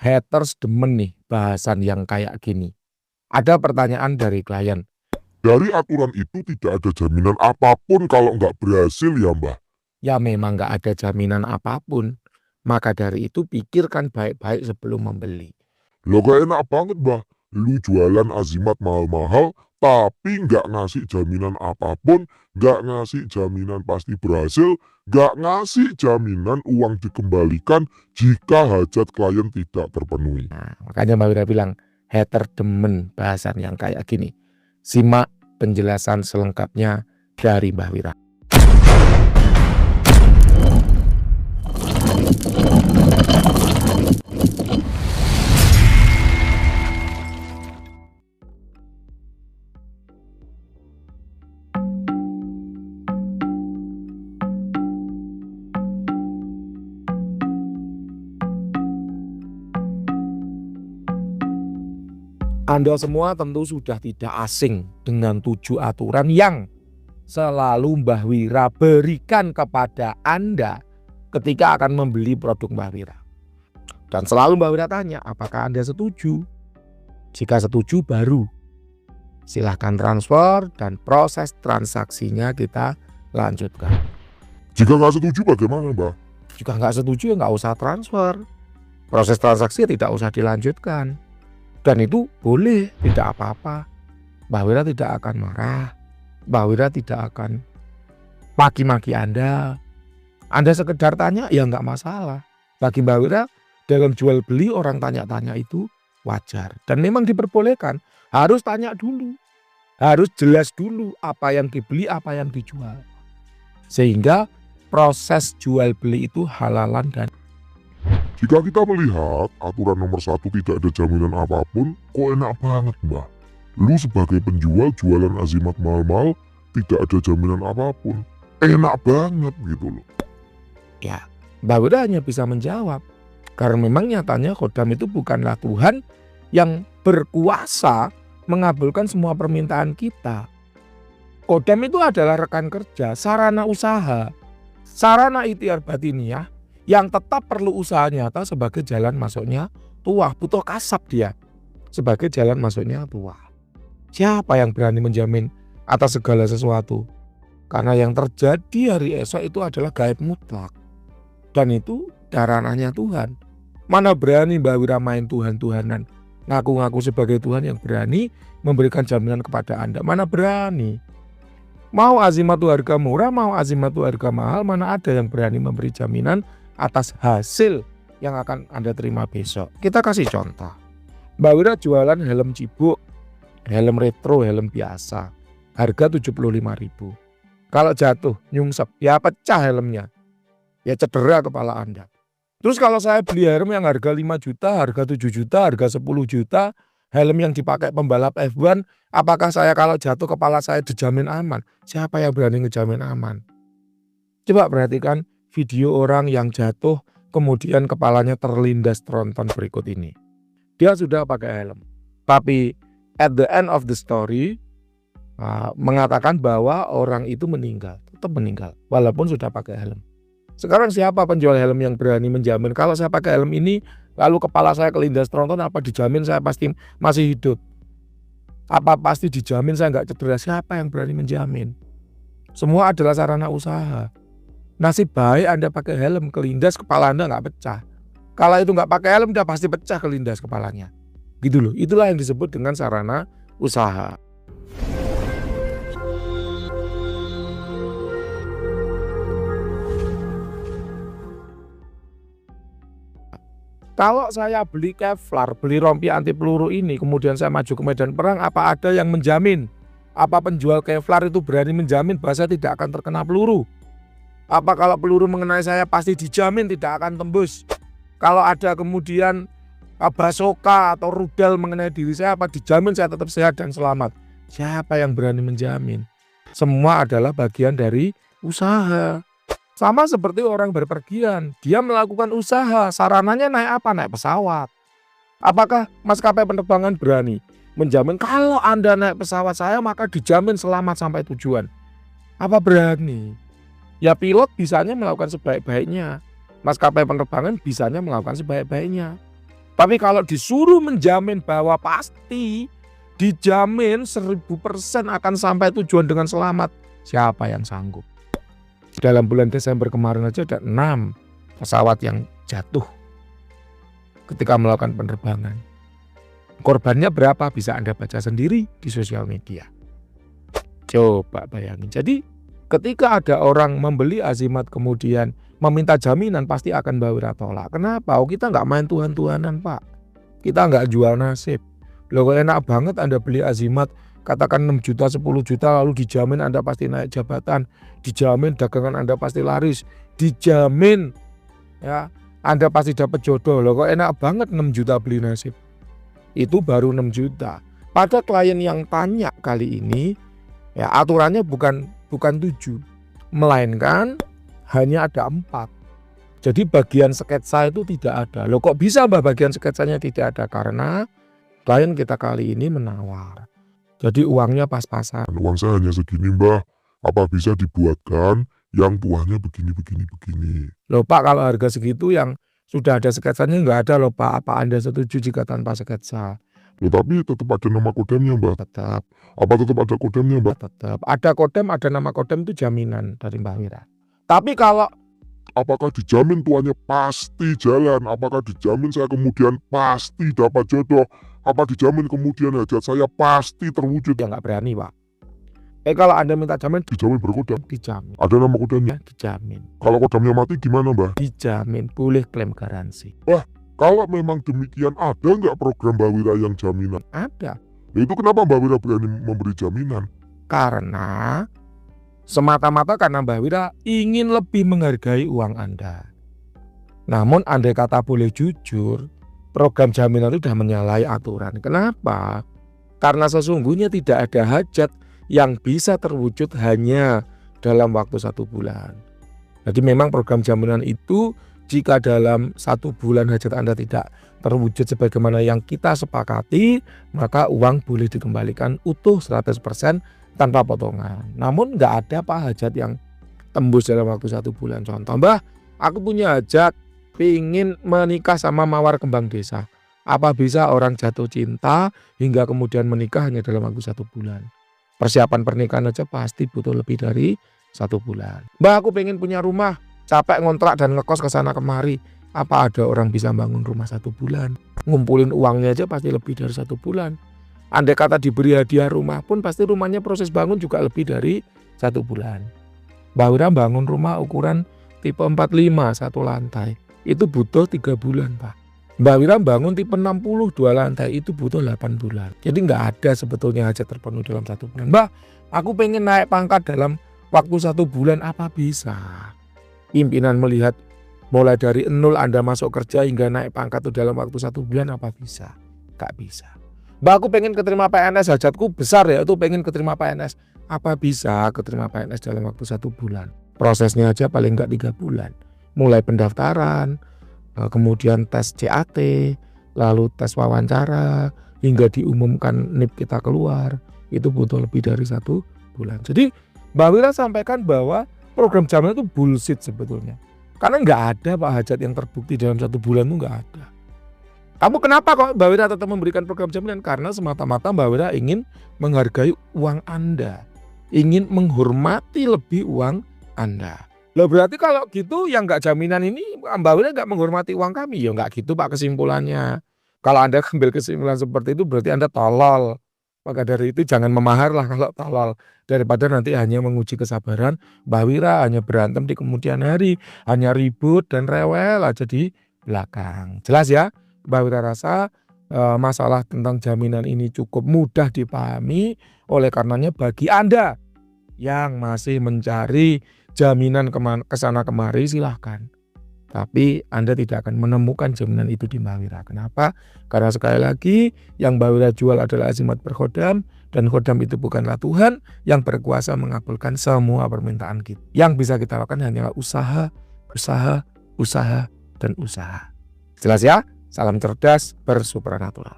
Haters demen nih bahasan yang kayak gini. Ada pertanyaan dari klien. Dari aturan itu tidak ada jaminan apapun kalau nggak berhasil ya Mbah. Ya memang nggak ada jaminan apapun. Maka dari itu pikirkan baik-baik sebelum membeli. Loh gak enak banget Mbah. Lu jualan azimat mahal-mahal tapi nggak ngasih jaminan apapun, nggak ngasih jaminan pasti berhasil, nggak ngasih jaminan uang dikembalikan jika hajat klien tidak terpenuhi. Nah, makanya Mbak Wira bilang, hater demen bahasan yang kayak gini. Simak penjelasan selengkapnya dari Mbak Wira. Anda semua tentu sudah tidak asing dengan 7 aturan yang selalu Mbah Wira berikan kepada Anda ketika akan membeli produk Mbah Wira. Dan selalu Mbah Wira tanya, apakah Anda setuju? Jika setuju baru silahkan transfer dan proses transaksinya kita lanjutkan. Jika nggak setuju bagaimana Mbah? Jika nggak setuju ya nggak usah transfer. Proses transaksi tidak usah dilanjutkan. Dan itu boleh, tidak apa-apa. Mbah Wira tidak akan marah. Mbah Wira tidak akan maki-maki Anda. Anda sekedar tanya ya nggak masalah. Bagi Mbah Wira dalam jual beli orang tanya-tanya itu wajar. Dan memang diperbolehkan. Harus tanya dulu. Harus jelas dulu apa yang dibeli, apa yang dijual. Sehingga proses jual beli itu halalan dan Jika kita melihat aturan nomor 1 tidak ada jaminan apapun, kok enak banget Mbah. Lu sebagai penjual jualan azimat mahal-mahal tidak ada jaminan apapun. Enak banget gitu loh. ya Mbah Wira hanya bisa menjawab. Karena memang nyatanya Khodam itu bukanlah Tuhan yang berkuasa mengabulkan semua permintaan kita. Khodam itu adalah rekan kerja, sarana usaha, sarana ikhtiar batiniyah yang tetap perlu usaha nyata sebagai jalan masuknya tuah. Butuh kasab dia sebagai jalan masuknya tuah. Siapa yang berani menjamin atas segala sesuatu? Karena yang terjadi hari esok itu adalah gaib mutlak. Dan itu ranahnya Tuhan. Mana berani Mbah Wira main Tuhan-Tuhanan, ngaku-ngaku sebagai Tuhan yang berani memberikan jaminan kepada Anda. Mana berani. Mau azimat itu harga murah, mau azimat itu harga mahal, mana ada yang berani memberi jaminan atas hasil yang akan Anda terima besok. Kita kasih contoh. Mbah Wira jualan helm cibuk, helm retro, helm biasa. Harga 75.000. Kalau jatuh, nyungsep, ya pecah helmnya. Ya cedera kepala Anda. Terus kalau saya beli helm yang harga 5 juta, harga 7 juta, harga 10 juta, helm yang dipakai pembalap F1, apakah saya kalau jatuh kepala saya dijamin aman? Siapa yang berani ngejamin aman? Coba perhatikan video orang yang jatuh kemudian kepalanya terlindas tronton berikut ini. Dia sudah pakai helm, tapi at the end of the story mengatakan bahwa orang itu meninggal, tetap meninggal walaupun sudah pakai helm. Sekarang siapa penjual helm yang berani menjamin kalau saya pakai helm ini lalu kepala saya kelindas tronton, apa dijamin saya pasti masih hidup? Apa pasti dijamin saya nggak cedera? Siapa yang berani menjamin? Semua adalah sarana usaha. Nasib baik Anda pakai helm, kelindas kepala Anda nggak pecah. Kalau itu nggak pakai helm udah pasti pecah kelindas kepalanya. Gitu loh, itulah yang disebut dengan sarana usaha. Kalau saya beli Kevlar, beli rompi anti peluru ini, kemudian saya maju ke medan perang, apa ada yang menjamin? Apa penjual Kevlar itu berani menjamin bahwa saya tidak akan terkena peluru? Apa kalau peluru mengenai saya pasti dijamin tidak akan tembus? Kalau ada kemudian basoka atau rudal mengenai diri saya, apa dijamin saya tetap sehat dan selamat? Siapa yang berani menjamin? Semua adalah bagian dari usaha. Sama seperti orang berpergian, dia melakukan usaha, sarananya naik apa? Naik pesawat. Apakah maskapai penerbangan berani menjamin kalau Anda naik pesawat saya maka dijamin selamat sampai tujuan? Apa berani? Ya pilot bisanya melakukan sebaik-baiknya, maskapai penerbangan bisanya melakukan sebaik-baiknya. Tapi kalau disuruh menjamin bahwa pasti dijamin 1000% akan sampai tujuan dengan selamat, siapa yang sanggup? Dalam bulan Desember kemarin aja ada 6 pesawat yang jatuh ketika melakukan penerbangan. Korbannya berapa bisa Anda baca sendiri di sosial media. Coba bayangin. Jadi ketika ada orang membeli Azimat kemudian meminta jaminan, pasti akan Mbak Wira tolak. Kenapa? Kita nggak main Tuhan-Tuhanan, Pak. Kita nggak jual nasib. Loh, kok enak banget Anda beli Azimat, katakan 6 juta, 10 juta, lalu dijamin Anda pasti naik jabatan, dijamin dagangan Anda pasti laris, dijamin ya Anda pasti dapat jodoh. Loh, kok enak banget 6 juta beli nasib. Itu baru 6 juta. Pada klien yang tanya kali ini, ya aturannya bukan 7, melainkan hanya ada 4. Jadi bagian sketsa itu tidak ada. Loh, kok bisa Mbak bagian sketsanya tidak ada? Karena klien kita kali ini menawar. Jadi uangnya pas-pasan. Uang saya hanya segini Mbah, apa bisa dibuatkan yang tuanya begini. Loh Pak, kalau harga segitu yang sudah ada sketsanya nggak ada loh Pak. Apa Anda setuju jika tanpa sketsa? Loh, tapi tetap ada nama kodemnya Mbah. Tetap. Apa tetap ada kodemnya Mbah? Tetap. Ada kodem, ada nama kodem, itu jaminan dari Mbak Wira. Tapi kalau Apakah dijamin tuanya pasti jalan? Apakah dijamin saya kemudian pasti dapat jodoh? Apa dijamin kemudian hajat saya pasti terwujud? ya nggak berani Pak. Kalau Anda minta jamin, Dijamin berkodam. dijamin. Ada nama kodamnya. Ya, dijamin. Kalau kodamnya mati gimana Mbah? Dijamin. Boleh klaim garansi. Kalau memang demikian, ada nggak program Mbak Wira yang jaminan? Ada. Nah, itu kenapa Mbak Wira berani memberi jaminan? Karena semata-mata karena Mbak Wira ingin lebih menghargai uang Anda. Namun andai kata boleh jujur, program jaminan itu sudah menyalahi aturan. Kenapa? Karena sesungguhnya tidak ada hajat yang bisa terwujud hanya dalam waktu 1 bulan. Jadi memang program jaminan itu jika dalam 1 bulan hajat Anda tidak terwujud sebagaimana yang kita sepakati, maka uang boleh dikembalikan utuh 100% tanpa potongan. Namun nggak ada Pak hajat yang tembus dalam waktu 1 bulan. Contoh, Mbah, aku punya hajat pingin menikah sama mawar kembang desa. Apa bisa orang jatuh cinta hingga kemudian menikah hanya dalam waktu 1 bulan? Persiapan pernikahan aja pasti butuh lebih dari 1 bulan. Mbah, aku pengen punya rumah, capek ngontrak dan ngekos ke sana kemari. Apa ada orang bisa bangun rumah 1 bulan? Ngumpulin uangnya aja pasti lebih dari 1 bulan. Andai kata diberi hadiah rumah pun pasti rumahnya proses bangun juga lebih dari 1 bulan. Mbak Wira bangun rumah ukuran tipe 45 1 lantai. Itu butuh 3 bulan Pak. Mbak Wira bangun tipe 60 2 lantai itu butuh 8 bulan. Jadi nggak ada sebetulnya hajat terpenuhi dalam 1 bulan. Mbak, aku pengen naik pangkat dalam waktu 1 bulan, apa bisa? Pimpinan melihat mulai dari 0 Anda masuk kerja hingga naik pangkat itu dalam waktu 1 bulan, apa bisa? Nggak bisa. Mbak, aku pengen keterima PNS, hajatku besar ya, itu pengen keterima PNS. Apa bisa keterima PNS dalam waktu 1 bulan? Prosesnya aja paling nggak 3 bulan. Mulai pendaftaran, kemudian tes CAT, lalu tes wawancara, hingga diumumkan NIP kita keluar, itu butuh lebih dari 1 bulan. Jadi Mbak Wira sampaikan bahwa program jaminan itu bullshit sebetulnya. Karena nggak ada Pak hajat yang terbukti dalam 1 bulan, itu nggak ada. Kamu kenapa kok Mbak Wira tetap memberikan program jaminan? Karena semata-mata Mbak Wira ingin menghargai uang Anda, ingin menghormati lebih uang Anda. Loh, berarti kalau gitu yang nggak jaminan ini Mbak Wira nggak menghormati uang kami? Ya nggak gitu Pak kesimpulannya. Kalau Anda ambil kesimpulan seperti itu berarti Anda tolol. Maka dari itu jangan memahar lah kalau tolol. Daripada nanti hanya menguji kesabaran Mbak Wira, hanya berantem di kemudian hari, hanya ribut dan rewel aja di belakang. Jelas ya? Mbak Wira rasa masalah tentang jaminan ini cukup mudah dipahami. Oleh karenanya bagi Anda yang masih mencari jaminan kesana kemari silahkan. Tapi Anda tidak akan menemukan jaminan itu di Mbak Wira. Kenapa? Karena sekali lagi yang Mbak Wira jual adalah azimat berkhodam. Dan khodam itu bukanlah Tuhan yang berkuasa mengabulkan semua permintaan kita. Yang bisa kita lakukan hanyalah usaha, usaha, usaha, dan usaha. Jelas ya? Salam cerdas bersupranatural.